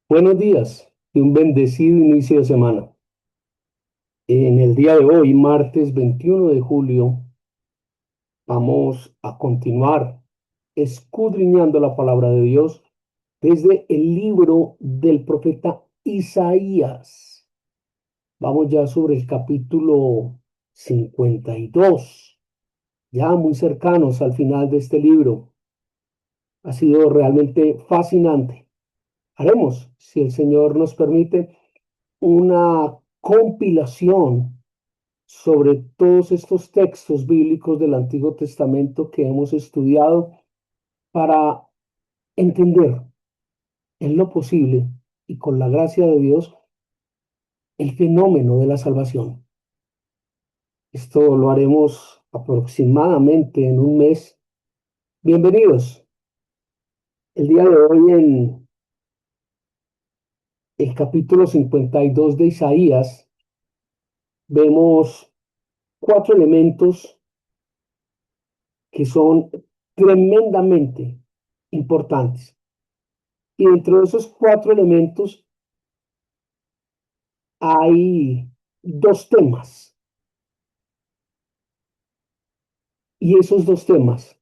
Buenos días y un bendecido inicio de semana. En el día de hoy, martes 21 de julio, vamos a continuar escudriñando la palabra de Dios desde el libro del profeta Isaías. Vamos ya sobre el capítulo 52, ya muy cercanos al final de este libro. Ha sido realmente fascinante. Haremos, si el Señor nos permite, una compilación sobre todos estos textos bíblicos del Antiguo Testamento que hemos estudiado para entender en lo posible y con la gracia de Dios el fenómeno de la salvación. Esto lo haremos aproximadamente en un mes. Bienvenidos. El día de hoy en el capítulo 52 de Isaías vemos cuatro elementos que son tremendamente importantes. Y dentro de esos cuatro elementos hay dos temas. Y esos dos temas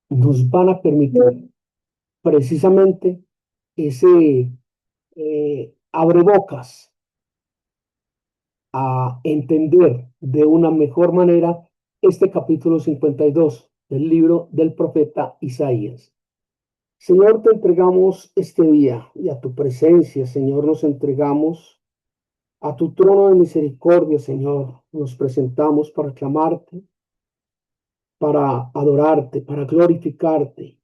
nos van a permitir precisamente ese abrebocas a entender de una mejor manera este capítulo 52 del libro del profeta Isaías. Señor, te entregamos este día y a tu presencia, Señor, nos entregamos a tu trono de misericordia, Señor. Nos presentamos para clamarte, para adorarte, para glorificarte,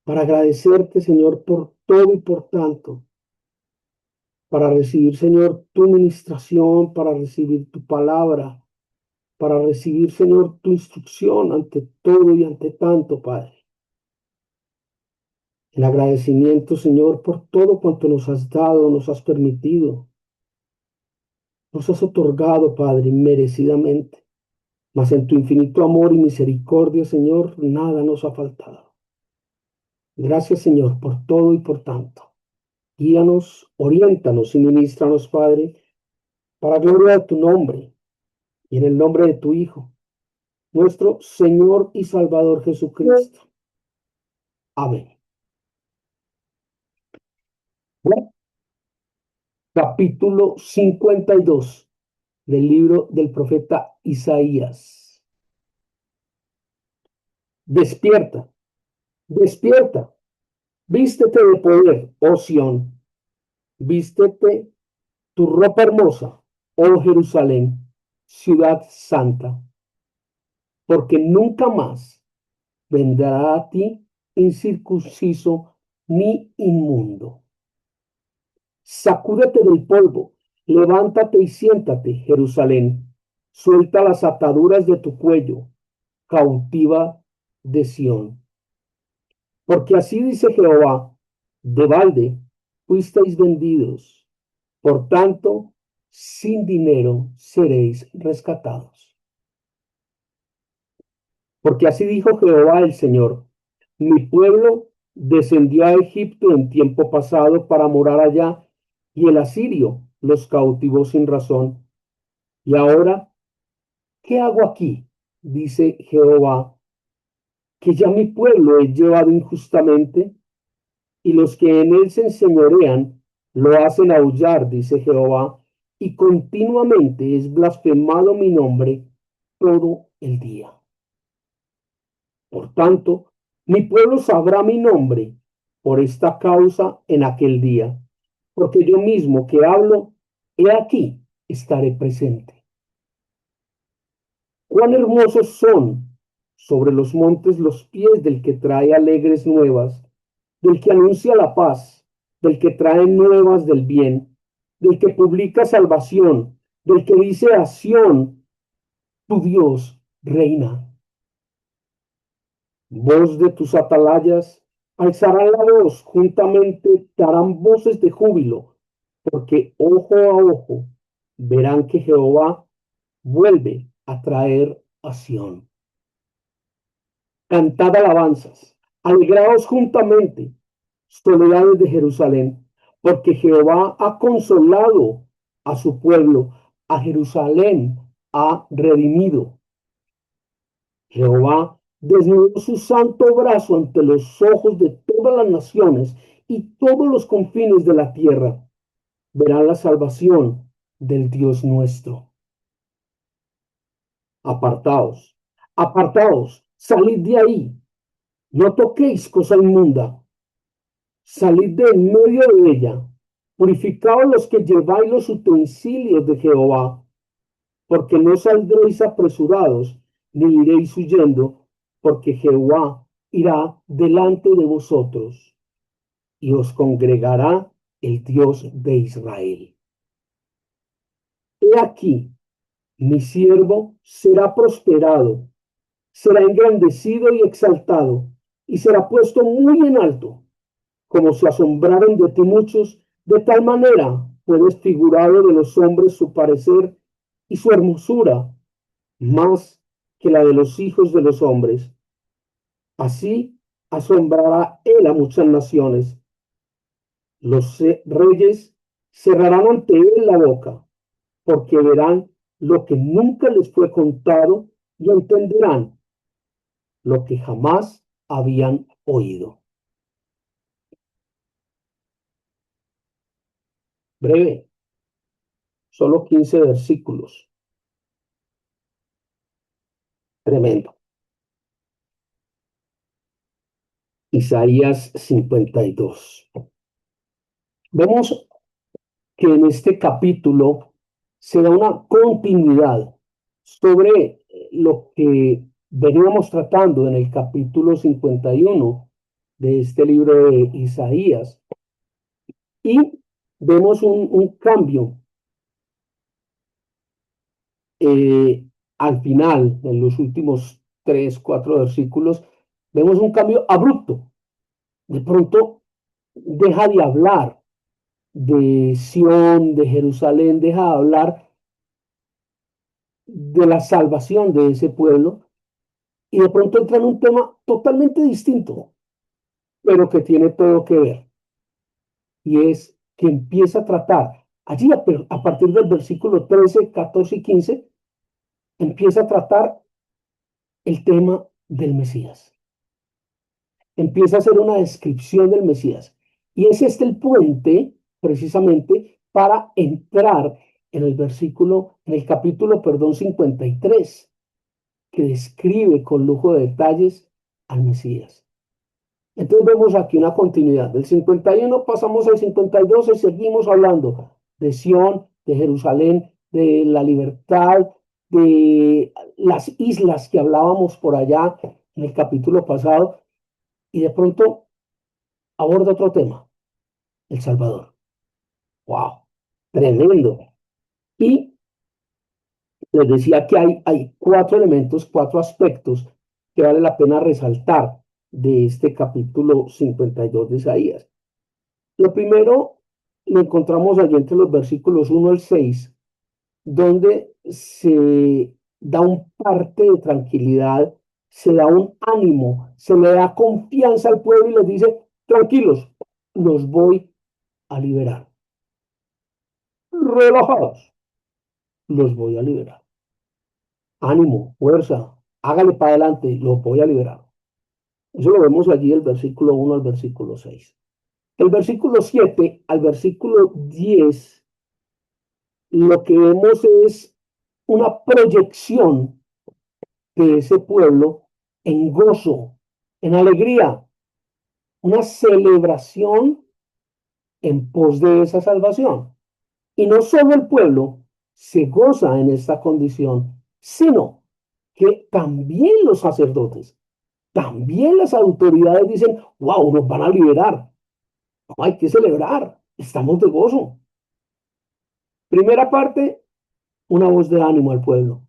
para agradecerte, Señor, por todo y por tanto, para recibir, Señor, tu ministración, para recibir tu palabra, para recibir, Señor, tu instrucción ante todo y ante tanto, Padre. El agradecimiento, Señor, por todo cuanto nos has dado, nos has permitido, nos has otorgado, Padre, merecidamente. Mas en tu infinito amor y misericordia, Señor, nada nos ha faltado. Gracias, Señor, por todo y por tanto. Guíanos, oriéntanos y ministranos, Padre, para gloria de tu nombre y en el nombre de tu Hijo, nuestro Señor y Salvador Jesucristo. Amén. Bueno, capítulo 52 del libro del profeta Isaías. Despierta, despierta, vístete de poder, oh Sión, vístete tu ropa hermosa, oh Jerusalén, ciudad santa, porque nunca más vendrá a ti incircunciso ni inmundo. Sacúdete del polvo, levántate y siéntate, Jerusalén. Suelta las ataduras de tu cuello, cautiva de Sión. Porque así dice Jehová, de balde fuisteis vendidos, por tanto, sin dinero seréis rescatados. Porque así dijo Jehová el Señor, mi pueblo descendió a Egipto en tiempo pasado para morar allá, y el asirio los cautivó sin razón. Y ahora, ¿qué hago aquí? Dice Jehová, que ya mi pueblo es llevado injustamente, y los que en él se enseñorean lo hacen aullar, dice Jehová, y continuamente es blasfemado mi nombre todo el día. Por tanto, mi pueblo sabrá mi nombre por esta causa en aquel día, porque yo mismo que hablo, he aquí, estaré presente. Cuán hermosos son sobre los montes los pies del que trae alegres nuevas, del que anuncia la paz, del que trae nuevas del bien, del que publica salvación, del que dice a Sión, tu Dios reina. Voz de tus atalayas, alzarán la voz, juntamente darán voces de júbilo, porque ojo a ojo verán que Jehová vuelve a traer a Sión. Cantad alabanzas, alegraos juntamente, soledades de Jerusalén, porque Jehová ha consolado a su pueblo, a Jerusalén ha redimido. Jehová desnudó su santo brazo ante los ojos de todas las naciones y todos los confines de la tierra verán la salvación del Dios nuestro. Apartaos, apartaos, salid de ahí, no toquéis cosa inmunda, salid de en medio de ella, purificaos los que lleváis los utensilios de Jehová, porque no saldréis apresurados, ni iréis huyendo, porque Jehová irá delante de vosotros y os congregará el Dios de Israel. He aquí, mi siervo será prosperado, será engrandecido y exaltado, y será puesto muy en alto, como se asombraron de ti muchos, de tal manera fue desfigurado de los hombres su parecer y su hermosura, más que la de los hijos de los hombres. Así asombrará él a muchas naciones. Los reyes cerrarán ante él la boca, porque verán lo que nunca les fue contado y entenderán lo que jamás habían oído. Breve, solo 15 versículos. Tremendo. Isaías 52. Vemos que en este capítulo se da una continuidad sobre lo que veníamos tratando en el capítulo 51 de este libro de Isaías. Y vemos un cambio al final, en los últimos 3, 4 versículos, vemos un cambio abrupto. De pronto deja de hablar de Sión, de Jerusalén, deja de hablar de la salvación de ese pueblo y de pronto entra en un tema totalmente distinto, pero que tiene todo que ver. Y es que empieza a tratar, allí a partir del versículo 13, 14 y 15, empieza a tratar el tema del Mesías. Empieza a hacer una descripción del Mesías. Y es este el puente, precisamente, para entrar en el versículo, en el capítulo, perdón, 53, que describe con lujo de detalles al Mesías. Entonces vemos aquí una continuidad. Del 51 pasamos al 52 y seguimos hablando de Sión, de Jerusalén, de la libertad, de las islas que hablábamos por allá en el capítulo pasado, y de pronto aborda otro tema, El Salvador. ¡Wow! Tremendo. Y les decía que hay 4 elementos, 4 aspectos que vale la pena resaltar de este capítulo 52 de Isaías. Lo primero lo encontramos allí entre los versículos 1 al 6, donde se da un parte de tranquilidad, se da un ánimo, se le da confianza al pueblo y les dice, tranquilos, los voy a liberar. Relajados, los voy a liberar. Ánimo, fuerza, hágale para adelante, los voy a liberar. Eso lo vemos allí del versículo 1 al versículo 6. El versículo 7 al versículo 10, lo que vemos es una proyección de ese pueblo en gozo, en alegría, una celebración en pos de esa salvación. Y no solo el pueblo se goza en esta condición, sino que también los sacerdotes, también las autoridades dicen, wow, nos van a liberar. No, hay que celebrar, estamos de gozo. Primera parte, una voz de ánimo al pueblo,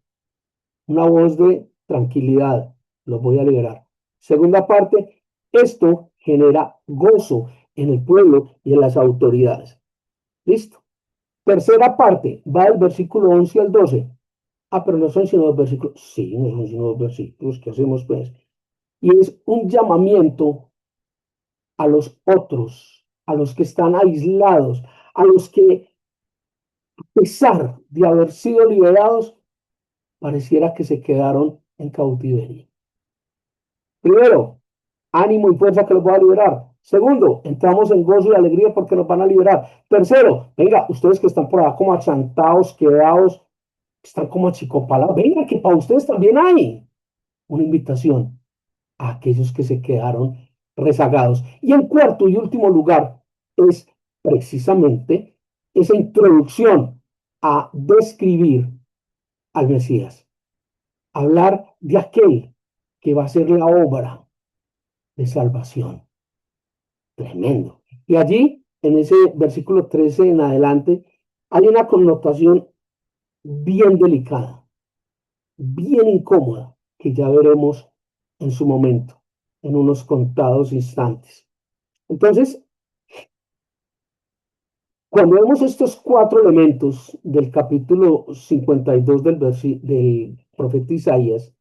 una voz de tranquilidad, los voy a liberar. Segunda parte, esto genera gozo en el pueblo y en las autoridades. Listo. Tercera parte, va del versículo 11 al 12. Ah, pero no son sino 2 versículos. Sí, no son sino 2 versículos. ¿Qué hacemos pues? Y es un llamamiento a los otros. a los que están aislados, a los que, a pesar de haber sido liberados, pareciera que se quedaron en cautiverio. Primero, ánimo y fuerza que los va a liberar. Segundo, entramos en gozo y alegría porque nos van a liberar. Tercero, venga, ustedes que están por acá como achantados, quedados, están como achicopalados, venga, que para ustedes también hay una invitación a aquellos que se quedaron rezagados. Y en cuarto y último lugar es precisamente esa introducción a describir al Mesías, hablar de aquel que va a ser la obra de salvación. Tremendo. Y allí, en ese versículo 13 en adelante, hay una connotación bien delicada, bien incómoda, que ya veremos en su momento, en unos contados instantes. Entonces, cuando vemos estos cuatro elementos del capítulo 52 del profeta Isaías,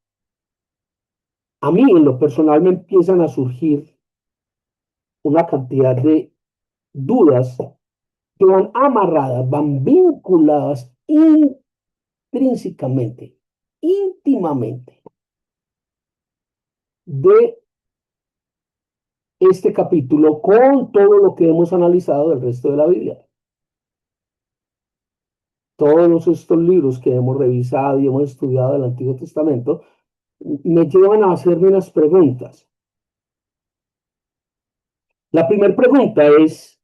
a mí en lo personal me empiezan a surgir una cantidad de dudas que van amarradas, van vinculadas intrínsecamente, íntimamente, de este capítulo con todo lo que hemos analizado del resto de la Biblia. Todos estos libros que hemos revisado y hemos estudiado del Antiguo Testamento me llevan a hacerme unas preguntas. La primera pregunta es,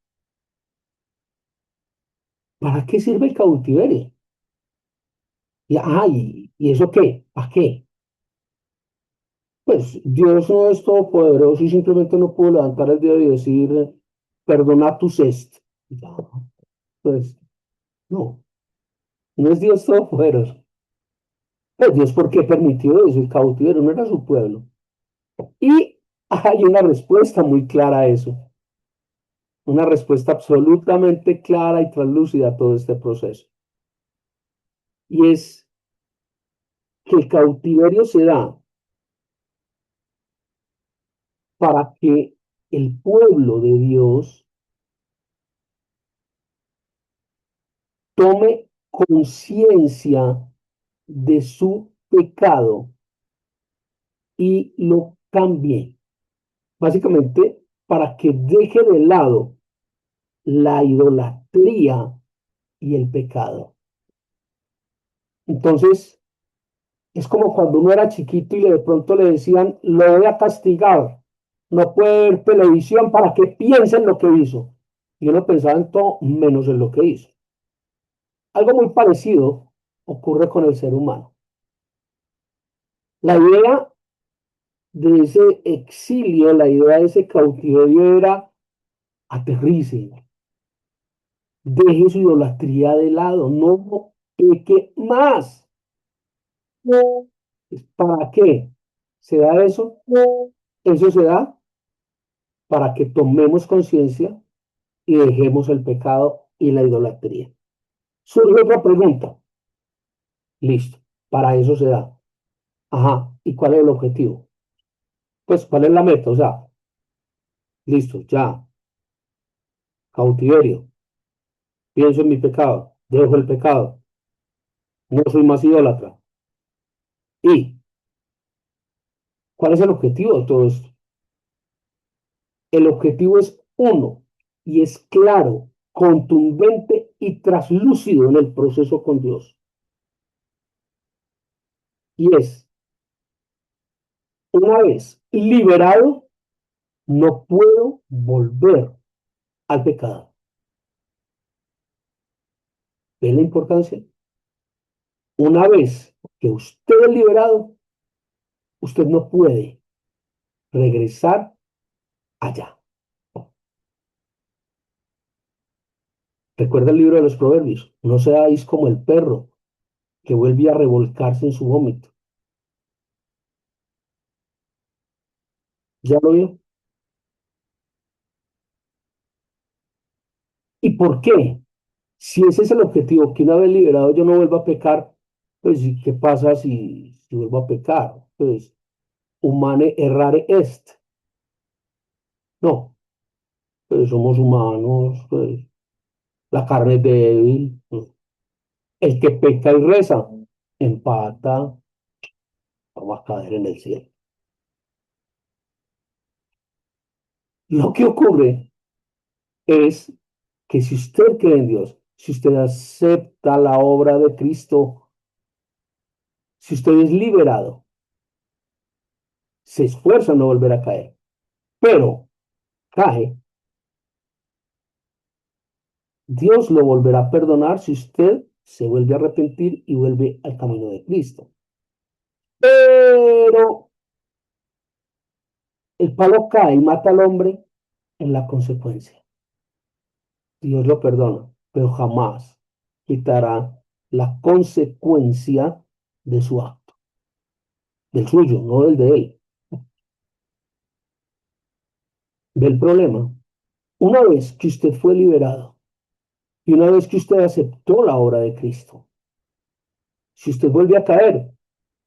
¿para qué sirve el cautiverio? ¿Y eso qué? ¿Para qué? Pues Dios no es todopoderoso y simplemente no pudo levantar el dedo y decir, perdona tu cest. No, pues no, no es Dios todopoderoso. Pues Dios, ¿por qué permitió eso? El cautiverio no era su pueblo. Y hay una respuesta muy clara a eso, una respuesta absolutamente clara y translúcida a todo este proceso. Y es que el cautiverio se da para que el pueblo de Dios tome conciencia de su pecado y lo cambie. Básicamente, para que deje de lado la idolatría y el pecado. Entonces, es como cuando uno era chiquito y de pronto le decían, lo voy a castigar, no puede ver televisión para que piense en lo que hizo. Y uno pensaba en todo menos en lo que hizo. Algo muy parecido ocurre con el ser humano. La idea de ese exilio, la idea de ese cautiverio era aterrice, deje su idolatría de lado, no peque más. No. ¿Para qué se da eso? No. Eso se da para que tomemos conciencia y dejemos el pecado y la idolatría. Surge otra pregunta. Listo. Para eso se da. Ajá. ¿Y cuál es el objetivo? Pues, ¿cuál es la meta? O sea, listo, ya. Cautiverio. Pienso en mi pecado. Dejo el pecado. No soy más idólatra. ¿Y cuál es el objetivo de todo esto? El objetivo es uno y es claro, contundente y traslúcido en el proceso con Dios. Y es, una vez liberado, no puedo volver al pecado. ¿Ve la importancia? Una vez que usted es liberado, usted no puede regresar allá. Recuerda el libro de los Proverbios. No seáis como el perro que vuelve a revolcarse en su vómito. ¿Ya lo vio? ¿Y por qué? Si ese es el objetivo, que una vez liberado yo no vuelva a pecar, pues ¿y qué pasa si vuelvo a pecar? Pues humane errare est. No, pues somos humanos, pues la carne es débil. El que peca y reza, empata, vamos a caer en el cielo. Lo que ocurre es que si usted cree en Dios, si usted acepta la obra de Cristo, si usted es liberado, se esfuerza en no volver a caer, pero cae, Dios lo volverá a perdonar si usted se vuelve a arrepentir y vuelve al camino de Cristo. Pero el palo cae y mata al hombre en la consecuencia. Dios lo perdona, pero jamás quitará la consecuencia de su acto, del suyo, no del de él. Del problema. Una vez que usted fue liberado y una vez que usted aceptó la obra de Cristo, si usted vuelve a caer,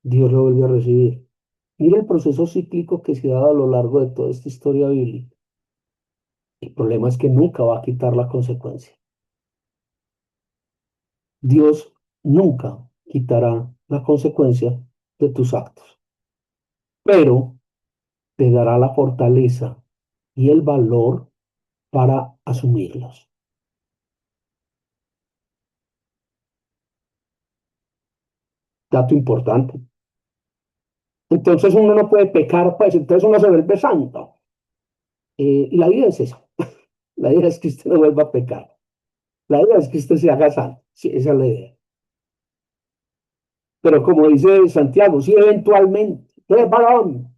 Dios lo vuelve a recibir. Mire el proceso cíclico que se ha dado a lo largo de toda esta historia bíblica. El problema es que nunca va a quitar la consecuencia. Dios nunca quitará la consecuencia de tus actos, pero te dará la fortaleza y el valor para asumirlos. Dato importante. Entonces uno no puede pecar, pues entonces uno se vuelve santo. Y la idea es eso. La idea es que usted no vuelva a pecar. La idea es que usted se haga santo. Sí, esa es la idea. Pero como dice Santiago, si eventualmente, ¿qué varón?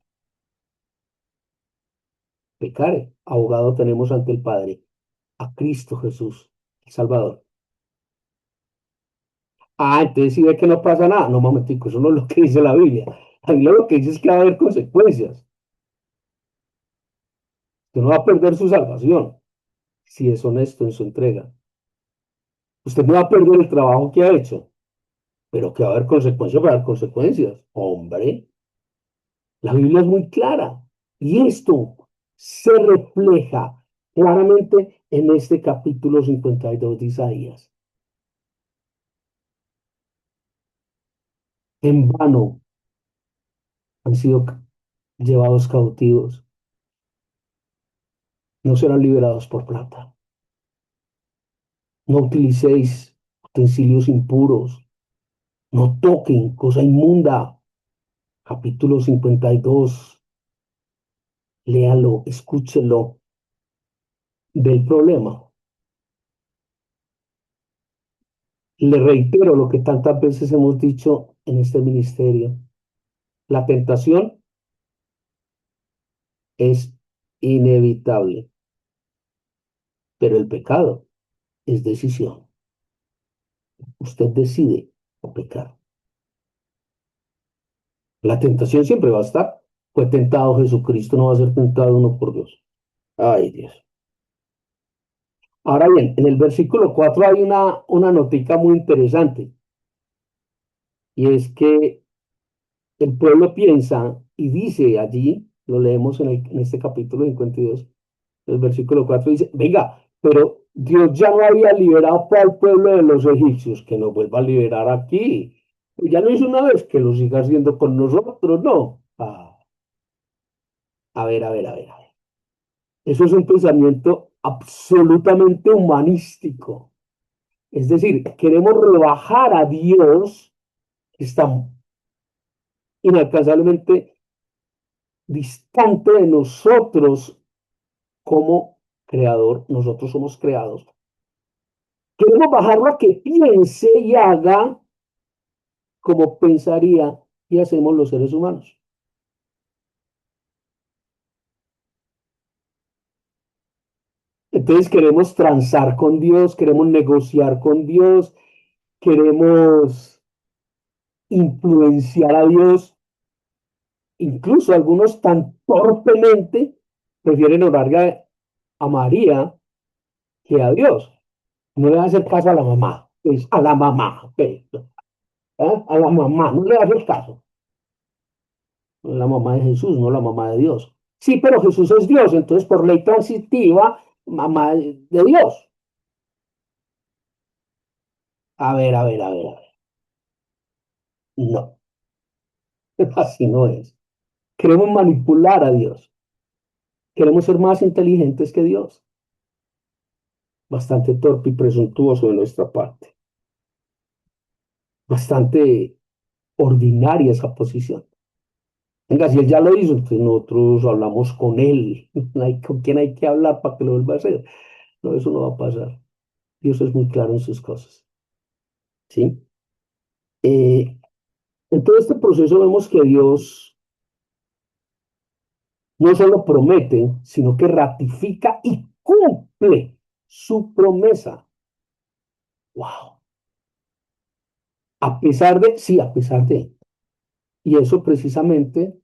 Pecare, abogado tenemos ante el Padre, a Cristo Jesús, el Salvador. Ah, entonces si ve que no pasa nada. No, momentico, eso no es lo que dice la Biblia. La Biblia lo que dice es que va a haber consecuencias. Usted no va a perder su salvación si es honesto en su entrega. Usted no va a perder el trabajo que ha hecho, pero que va a haber consecuencias para dar consecuencias. Hombre, la Biblia es muy clara. Y esto se refleja claramente en este capítulo 52 de Isaías. En vano han sido llevados cautivos, no serán liberados por plata. No utilicéis utensilios impuros, no toquen cosa inmunda. Capítulo 52, léalo, escúchelo del problema. Le reitero lo que tantas veces hemos dicho en este ministerio. La tentación es inevitable, pero el pecado es decisión. Usted decide pecar. La tentación siempre va a estar. Fue tentado Jesucristo, no va a ser tentado uno por Dios. Ay, Dios. Ahora bien, en el versículo 4 hay una notica muy interesante, y es que el pueblo piensa y dice allí, lo leemos en este capítulo 52, el versículo 4 dice, venga, pero Dios ya no había liberado al pueblo de los egipcios, que nos vuelva a liberar aquí. Ya lo hizo una vez, que lo siga haciendo con nosotros, ¿no? A ver. Eso es un pensamiento absolutamente humanístico. Es decir, queremos rebajar a Dios, que está inalcanzablemente distante de nosotros como creador. Nosotros somos creados. Queremos bajarlo a que piense y haga como pensaría y hacemos los seres humanos. Entonces queremos transar con Dios, queremos negociar con Dios, queremos influenciar a Dios. Incluso algunos tan torpemente prefieren orar a María que a Dios. No le va a hacer caso a la mamá, es a la mamá, ¿eh? A la mamá, no le va a hacer caso. La mamá de Jesús, no la mamá de Dios. Sí, pero Jesús es Dios, entonces por ley transitiva mamá de Dios. A ver, a ver, a ver, a ver. No, así no es. Queremos manipular a Dios. Queremos ser más inteligentes que Dios. Bastante torpe y presuntuoso de nuestra parte. Bastante ordinaria esa posición. Venga, si él ya lo hizo, entonces nosotros hablamos con él. ¿Con quién hay que hablar para que lo vuelva a hacer? No, eso no va a pasar. Dios es muy claro en sus cosas. ¿Sí? Eh, en todo este proceso vemos que Dios no solo promete, sino que ratifica y cumple su promesa. ¡Wow! A pesar de, sí, a pesar de. Y eso precisamente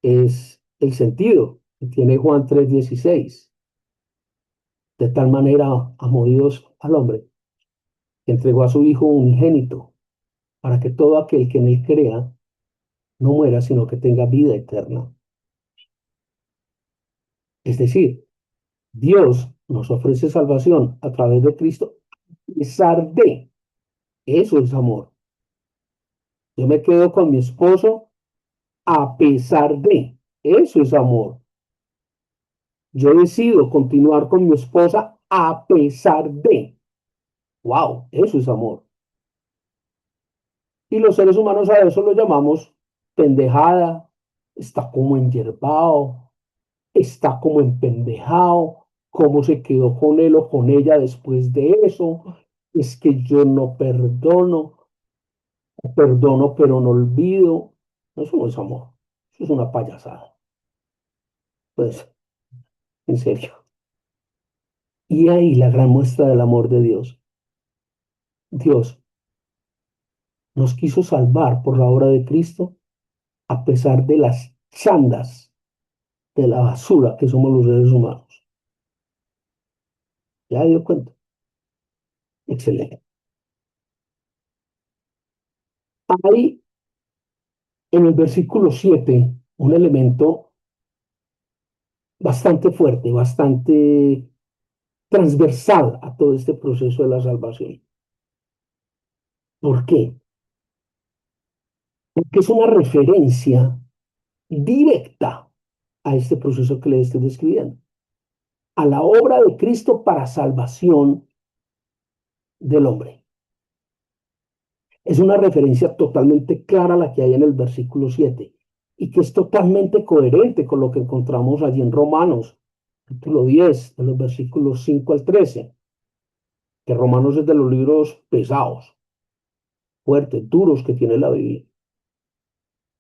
es el sentido que tiene Juan 3:16. De tal manera amó Dios al hombre, que entregó a su Hijo unigénito, para que todo aquel que en él crea no muera, sino que tenga vida eterna. Es decir, Dios nos ofrece salvación a través de Cristo, a pesar de. Eso es amor. Yo me quedo con mi esposo a pesar de. Eso es amor. Yo decido continuar con mi esposa a pesar de. Wow, eso es amor. Y los seres humanos a eso lo llamamos pendejada, está como enyerbado, está como empendejado, cómo se quedó con él o con ella después de eso. Es que yo no perdono, perdono pero no olvido. Eso no es amor, eso es una payasada. Pues, en serio. Y ahí la gran muestra del amor de Dios. Dios nos quiso salvar por la obra de Cristo a pesar de las chandas, de la basura que somos los seres humanos. ¿Ya dio cuenta? Excelente. Hay en el versículo 7 un elemento bastante fuerte, bastante transversal a todo este proceso de la salvación. ¿Por qué? Porque es una referencia directa a este proceso que le estoy describiendo, a la obra de Cristo para salvación del hombre. Es una referencia totalmente clara la que hay en el versículo 7 y que es totalmente coherente con lo que encontramos allí en Romanos, capítulo 10, de los versículos 5 al 13, que Romanos es de los libros pesados, fuertes, duros que tiene la Biblia.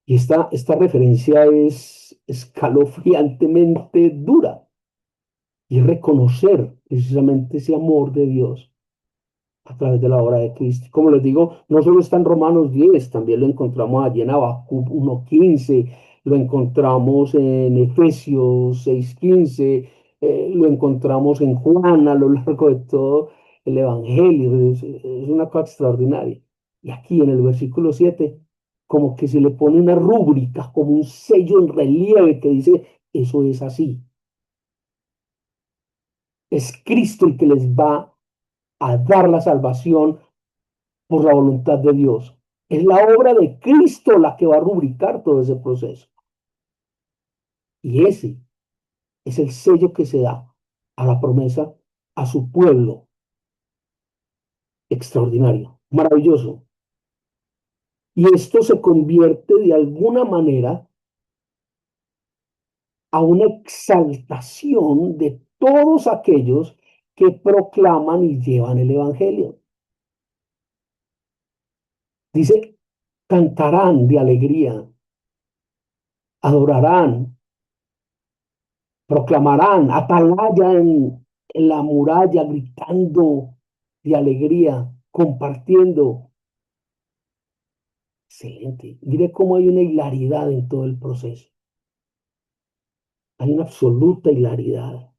Y esta referencia es escalofriantemente dura y reconocer precisamente ese amor de Dios a través de la obra de Cristo. Como les digo, no solo está en Romanos 10, también lo encontramos allí en Habacuc 1:15, lo encontramos en Efesios 6:15, lo encontramos en Juan a lo largo de todo el Evangelio. Es una cosa extraordinaria. Y aquí en el versículo 7, como que se le pone una rúbrica, como un sello en relieve que dice, eso es así. Es Cristo el que les va a dar la salvación por la voluntad de Dios. Es la obra de Cristo la que va a rubricar todo ese proceso. Y ese es el sello que se da a la promesa, a su pueblo. Extraordinario, maravilloso. Y esto se convierte de alguna manera a una exaltación de todos aquellos que proclaman y llevan el Evangelio. Dice, cantarán de alegría, adorarán, proclamarán, atalaya en la muralla, gritando de alegría, compartiendo. Excelente. Mire cómo hay una hilaridad en todo el proceso. Hay una absoluta hilaridad.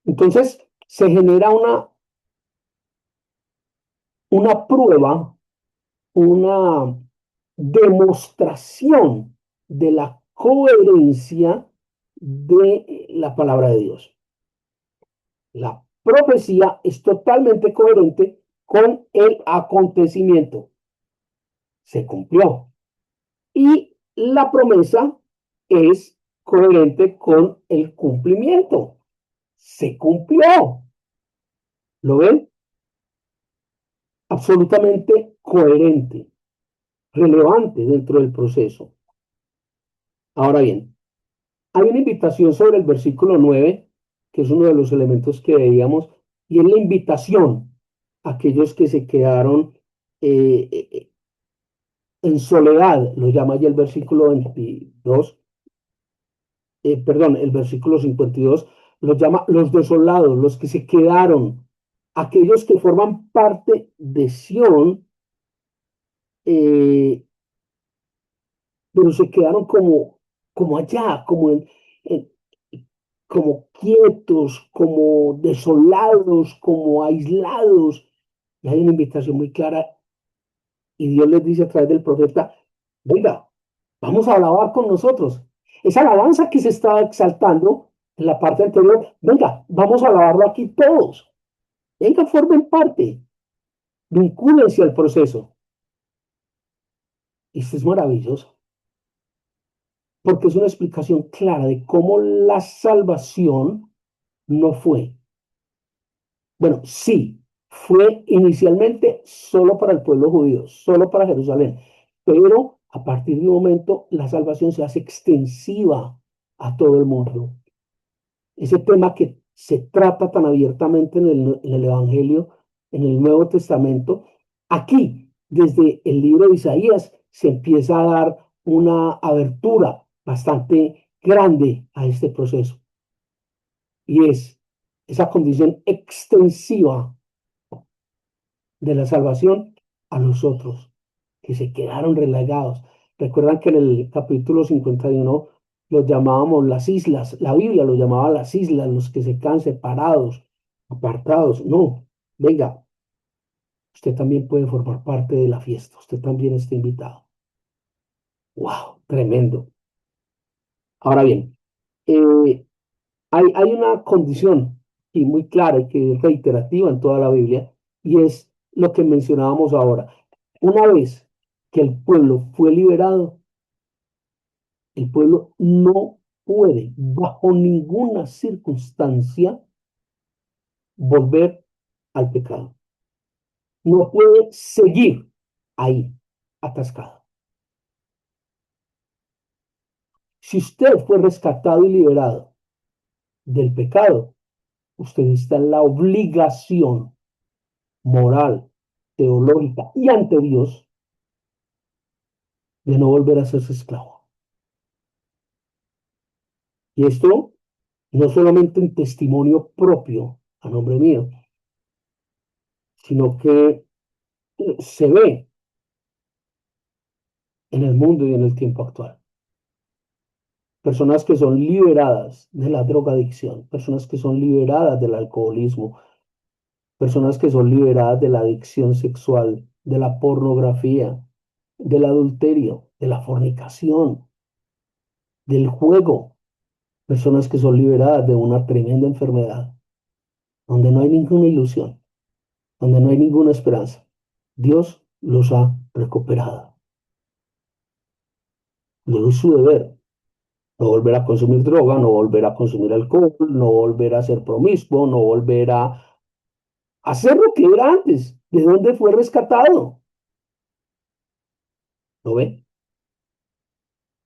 Entonces, se genera una prueba, una demostración de la coherencia de la palabra de Dios. La profecía es totalmente coherente con el acontecimiento. Se cumplió. Y la promesa es coherente con el cumplimiento. Se cumplió. ¿Lo ven? Absolutamente coherente, relevante dentro del proceso. Ahora bien, hay una invitación sobre el versículo 9, que es uno de los elementos que veíamos, y es la invitación a aquellos que se quedaron en soledad, lo llama ya el versículo 22, perdón, el versículo 52, los llama los desolados, los que se quedaron, aquellos que forman parte de Sión, eh, pero se quedaron como allá, en, como quietos, como desolados, como aislados. Y hay una invitación muy clara y Dios les dice a través del profeta, venga, vamos a alabar con nosotros. Esa alabanza que se estaba exaltando en la parte anterior, venga, vamos a alabarlo aquí todos. Venga, formen parte, vincúlense al proceso. Esto es maravilloso, porque es una explicación clara de cómo la salvación no fue. Bueno, sí, fue inicialmente solo para el pueblo judío, solo para Jerusalén, pero a partir de un momento la salvación se hace extensiva a todo el mundo. Ese tema que se trata tan abiertamente en el Evangelio, en el Nuevo Testamento, aquí, desde el libro de Isaías, se empieza a dar una abertura bastante grande a este proceso, y es esa condición extensiva de la salvación a los otros, que se quedaron relegados. Recuerdan que en el capítulo 51 los llamábamos las islas, la Biblia los llamaba las islas, los que se quedan separados, apartados. No, venga, usted también puede formar parte de la fiesta, usted también está invitado. ¡Wow! Tremendo. Ahora bien, eh, hay una condición y muy clara y que es reiterativa en toda la Biblia, y es lo que mencionábamos ahora. Una vez que el pueblo fue liberado, el pueblo no puede, bajo ninguna circunstancia, volver al pecado. No puede seguir ahí, atascado. Si usted fue rescatado y liberado del pecado, usted está en la obligación moral, teológica y ante Dios de no volver a ser esclavo. Y esto no solamente en testimonio propio a nombre mío, sino que se ve en el mundo y en el tiempo actual. Personas que son liberadas de la drogadicción, personas que son liberadas del alcoholismo, personas que son liberadas de la adicción sexual, de la pornografía, del adulterio, de la fornicación, del juego, personas que son liberadas de una tremenda enfermedad, donde no hay ninguna ilusión, donde no hay ninguna esperanza. Dios los ha recuperado. Luego es su deber no volver a consumir droga, no volver a consumir alcohol, no volver a ser promiscuo, no volver a hacer lo que era antes. ¿De dónde fue rescatado? ¿Lo ve?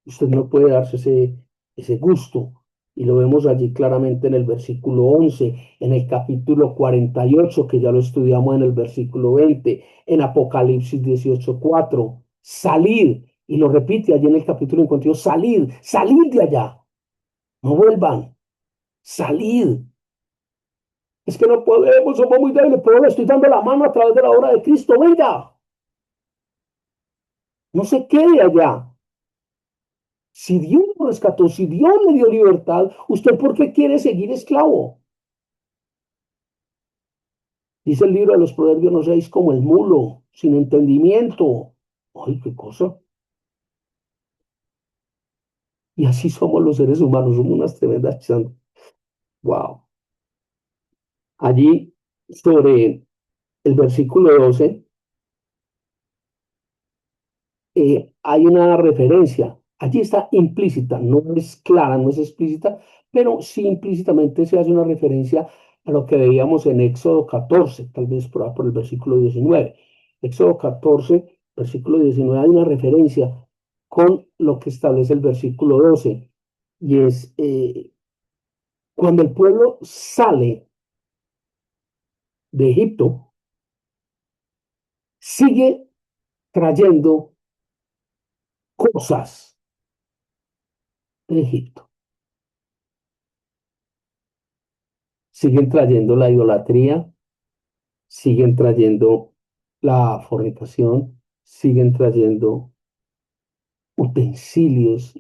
Usted no puede darse ese gusto. Y lo vemos allí claramente en el versículo 11, en el capítulo 48, que ya lo estudiamos en el versículo 20, en Apocalipsis 18:4. Salid, y lo repite allí en el capítulo 52, salid, salid de allá, no vuelvan, salid. Es que no podemos, somos muy débiles, pero le estoy dando la mano a través de la obra de Cristo. Venga, no se quede allá. Si Dios lo rescató, si Dios le dio libertad, ¿usted por qué quiere seguir esclavo? Dice el libro de los Proverbios, no seáis como el mulo, sin entendimiento. Ay, qué cosa. Y así somos los seres humanos, somos unas tremendas chantas. Wow. Allí, sobre el versículo 12, hay una referencia. Allí está implícita, no es clara, no es explícita, pero sí implícitamente se hace una referencia a lo que veíamos en Éxodo 14, tal vez por el versículo 19. Éxodo 14, versículo 19, hay una referencia con lo que establece el versículo 12, y es cuando el pueblo sale de Egipto, sigue trayendo cosas de Egipto. Siguen trayendo la idolatría, siguen trayendo la fornicación, siguen trayendo utensilios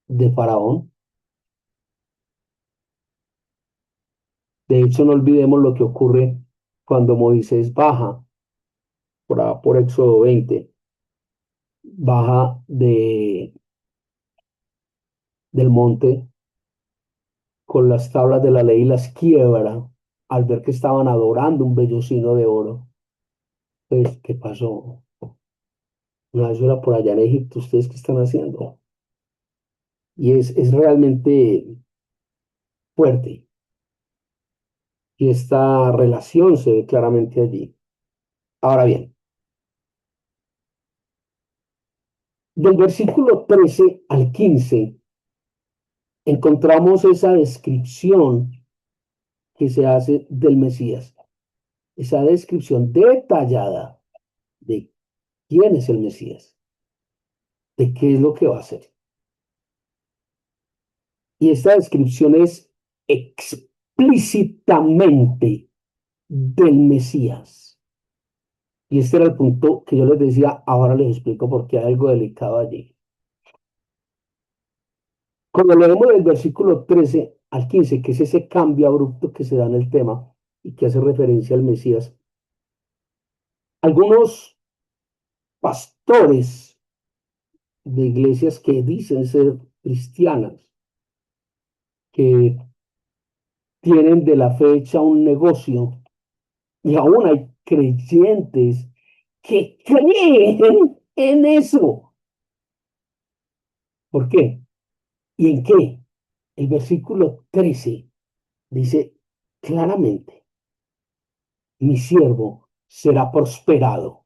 de Faraón. De hecho, no olvidemos lo que ocurre cuando Moisés baja por Éxodo 20, baja del monte con las tablas de la ley y las quiebra al ver que estaban adorando un vellocino de oro. Pues, ¿qué pasó? Una vez era por allá en Egipto, ¿ustedes qué están haciendo? Y es realmente fuerte. Y esta relación se ve claramente allí. Ahora bien, del versículo 13 al 15 encontramos esa descripción que se hace del Mesías, esa descripción detallada de quién es el Mesías, de qué es lo que va a hacer. Y esta descripción es explícitamente del Mesías. Y este era el punto que yo les decía, ahora les explico por qué hay algo delicado allí. Cuando leemos del versículo 13 al 15, que es ese cambio abrupto que se da en el tema y que hace referencia al Mesías, algunos pastores de iglesias que dicen ser cristianas, que tienen de la fecha un negocio, y aún hay creyentes que creen en eso. ¿Por qué? ¿Y en qué? El versículo 13 dice claramente, mi siervo será prosperado.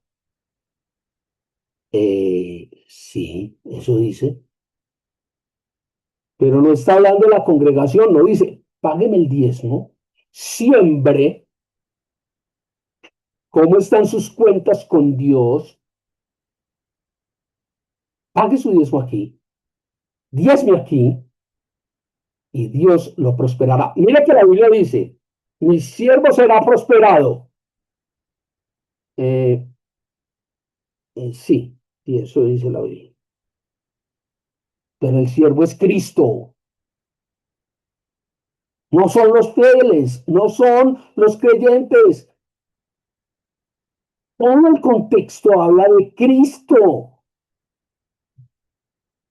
Sí, eso dice, pero no está hablando de la congregación, no dice, págueme el diezmo, siembre, cómo están sus cuentas con Dios, pague su diezmo aquí, diezme aquí, y Dios lo prosperará. Mira que la Biblia dice, mi siervo será prosperado. Eh, sí, y eso dice la Biblia. Pero el siervo es Cristo. No son los fieles, no son los creyentes. Todo el contexto habla de Cristo.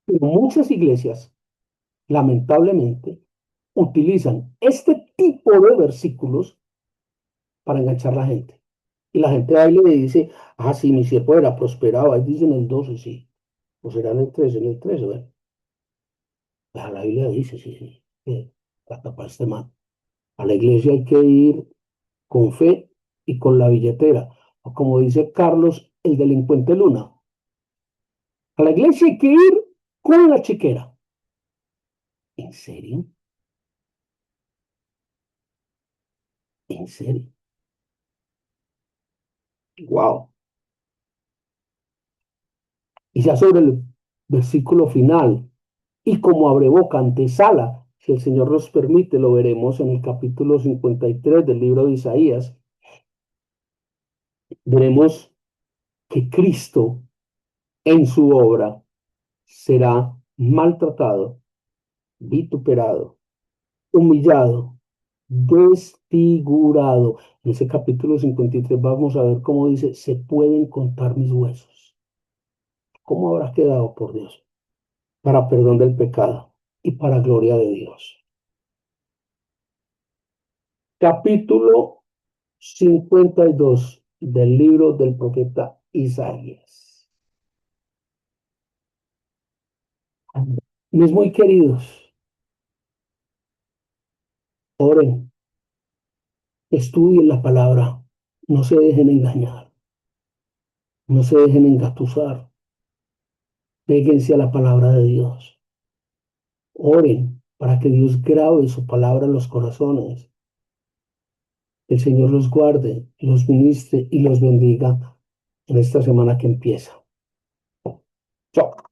Pero muchas iglesias, lamentablemente, utilizan este tipo de versículos para enganchar a la gente. Y la gente ahí le dice, ah, sí, mi siervo era prosperado. Ahí dicen el 12 sí. O será en el 13 bueno. La Biblia dice, sí, sí, que la tapa este man. A la iglesia hay que ir con fe y con la billetera. O como dice Carlos, el delincuente Luna. A la iglesia hay que ir con la chequera. ¿En serio? ¿En serio? Wow. Y ya sobre el versículo final, y como abre boca antesala, si el Señor nos permite, lo veremos en el capítulo 53 del libro de Isaías, veremos que Cristo en su obra será maltratado, vituperado, humillado, desfigurado. En ese capítulo 53 vamos a ver cómo dice, se pueden contar mis huesos. ¿Cómo habrá quedado, por Dios? Para perdón del pecado y para gloria de Dios. Capítulo 52 del libro del profeta Isaías. Mis muy queridos, oren, estudien la palabra, no se dejen engañar, no se dejen engatusar, péguense a la palabra de Dios, oren para que Dios grabe su palabra en los corazones, que el Señor los guarde, los ministre y los bendiga en esta semana que empieza. Chao.